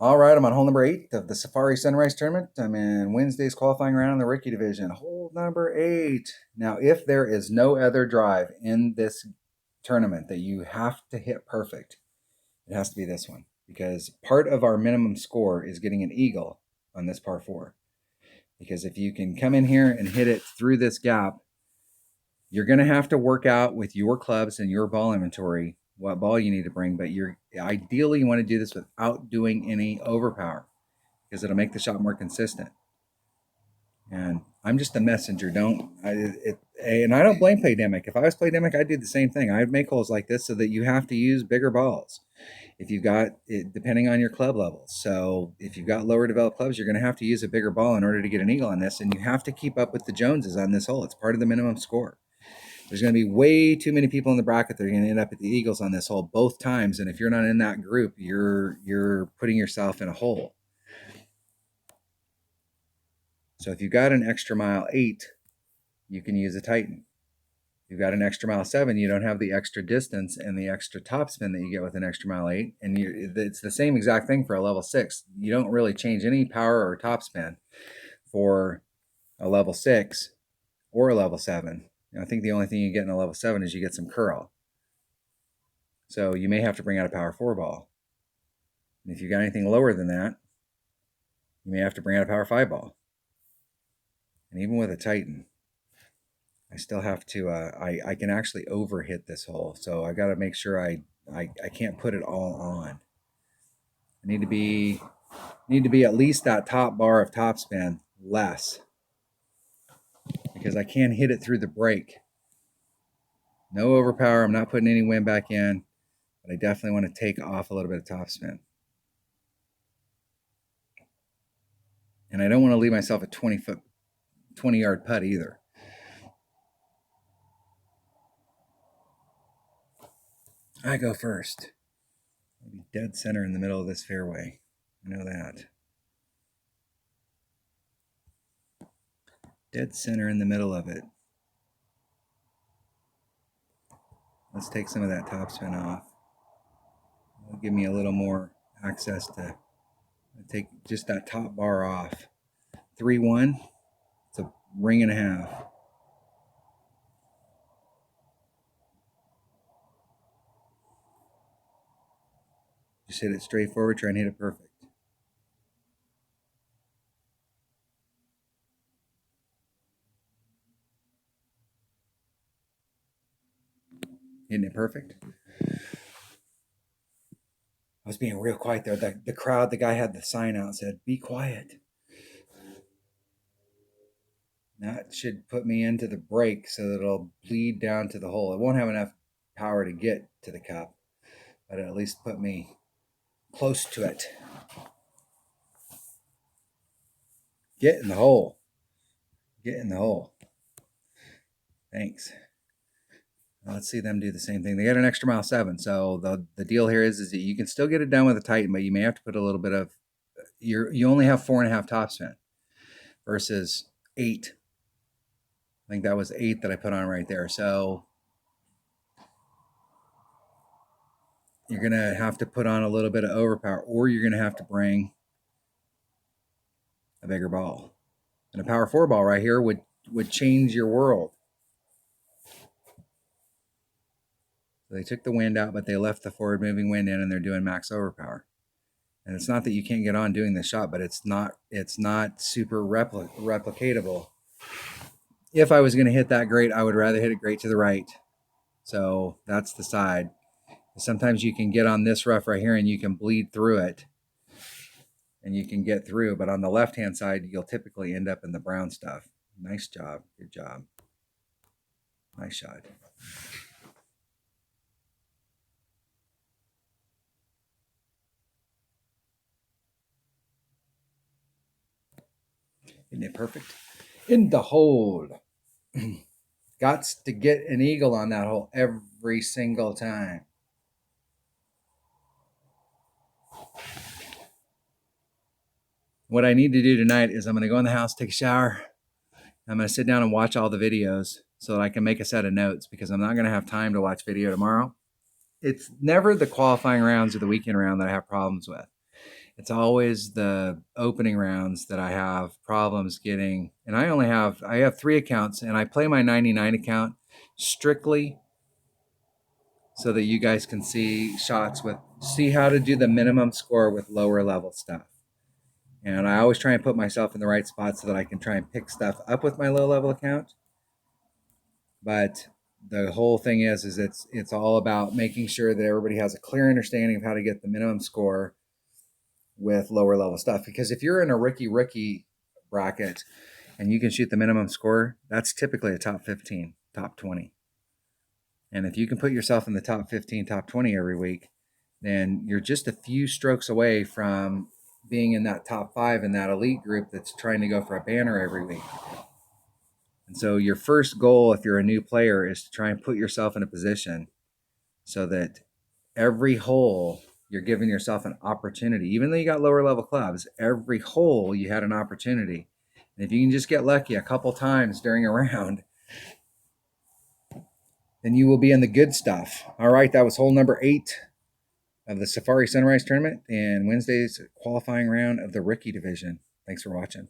All right, I'm on hole number 8 of the Safari Sunrise Tournament. I'm in Wednesday's qualifying round in the rookie division. Hole number 8. Now, if there is no other drive in this tournament that you have to hit perfect, it has to be this one, because part of our minimum score is getting an eagle on this par 4. Because if you can come in here and hit it through this gap, you're going to have to work out with your clubs and your ball inventory what ball you need to bring, but you're ideally you want to do this without doing any overpower, because it'll make the shot more consistent. And I'm just a messenger. And I don't blame Playdemic. If I was Playdemic, I'd do the same thing. I'd make holes like this so that you have to use bigger balls if you've got it, depending on your club levels. So if you've got lower developed clubs, you're going to have to use a bigger ball in order to get an eagle on this, and you have to keep up with the Joneses on this hole. It's part of the minimum score. There's going to be way too many people in the bracket that are going to end up at the eagles on this hole both times, and if you're not in that group, you're putting yourself in a hole. So if you've got an extra mile 8, you can use a Titan. If you've got an extra mile 7, you don't have the extra distance and the extra topspin that you get with an extra mile 8. And it's the same exact thing for a level 6. You don't really change any power or topspin for a level 6 or a level 7. I think the only thing you get in a level 7 is you get some curl. So you may have to bring out a power 4 ball. And if you got anything lower than that, you may have to bring out a power 5 ball. And even with a Titan, I still have to, I can actually overhit this hole. So I got to make sure I can't put it all on. I need to be at least that top bar of topspin less, because I can hit it through the break. No overpower. I'm not putting any wind back in, but I definitely want to take off a little bit of topspin. And I don't want to leave myself a 20-yard putt either. I go first. I'll be dead center in the middle of this fairway. I know that. Dead center in the middle of it. Let's take some of that topspin off. It'll give me a little more access to take just that top bar off. 3-1. It's a ring and a half. Just hit it straight forward, try and hit it perfect. Hitting it perfect. I was being real quiet there. The crowd, the guy had the sign out, said, "Be quiet." That should put me into the break so that it'll bleed down to the hole. It won't have enough power to get to the cup, but it'll at least put me close to it. Get in the hole. Get in the hole. Thanks. Well, let's see them do the same thing. They got an extra mile 7. So the deal here is that you can still get it done with a Titan, but you may have to put a little bit of, you only have 4.5 topspin versus 8. I think that was 8 that I put on right there. So you're going to have to put on a little bit of overpower, or you're going to have to bring a bigger ball. And a power 4 ball right here would change your world. So they took the wind out, but they left the forward moving wind in, and they're doing max overpower. And it's not that you can't get on doing the shot, but it's not super replicatable. If I was going to hit that great, I would rather hit it great to the right. So that's the side. Sometimes you can get on this rough right here and you can bleed through it and you can get through, but on the left-hand side, you'll typically end up in the brown stuff. Nice job. Good job. Nice shot. Isn't it perfect? In the hole. Gots to get an eagle on that hole every single time. What I need to do tonight is I'm going to go in the house, take a shower. I'm going to sit down and watch all the videos so that I can make a set of notes, because I'm not going to have time to watch video tomorrow. It's never the qualifying rounds or the weekend round that I have problems with. It's always the opening rounds that I have problems getting. And I have 3 accounts, and I play my 99 account strictly so that you guys can see see how to do the minimum score with lower level stuff. And I always try and put myself in the right spot so that I can try and pick stuff up with my low level account. But the whole thing is it's all about making sure that everybody has a clear understanding of how to get the minimum score with lower level stuff. Because if you're in a rookie bracket and you can shoot the minimum score, that's typically a top 15, top 20. And if you can put yourself in the top 15, top 20 every week, then you're just a few strokes away from being in that top 5 in that elite group that's trying to go for a banner every week. And so your first goal, if you're a new player, is to try and put yourself in a position so that every hole you're giving yourself an opportunity. Even though you got lower level clubs, every hole you had an opportunity. And if you can just get lucky a couple times during a round, then you will be in the good stuff. All right, that was hole number 8 of the Safari Sunrise Tournament and Wednesday's qualifying round of the rookie division. Thanks for watching.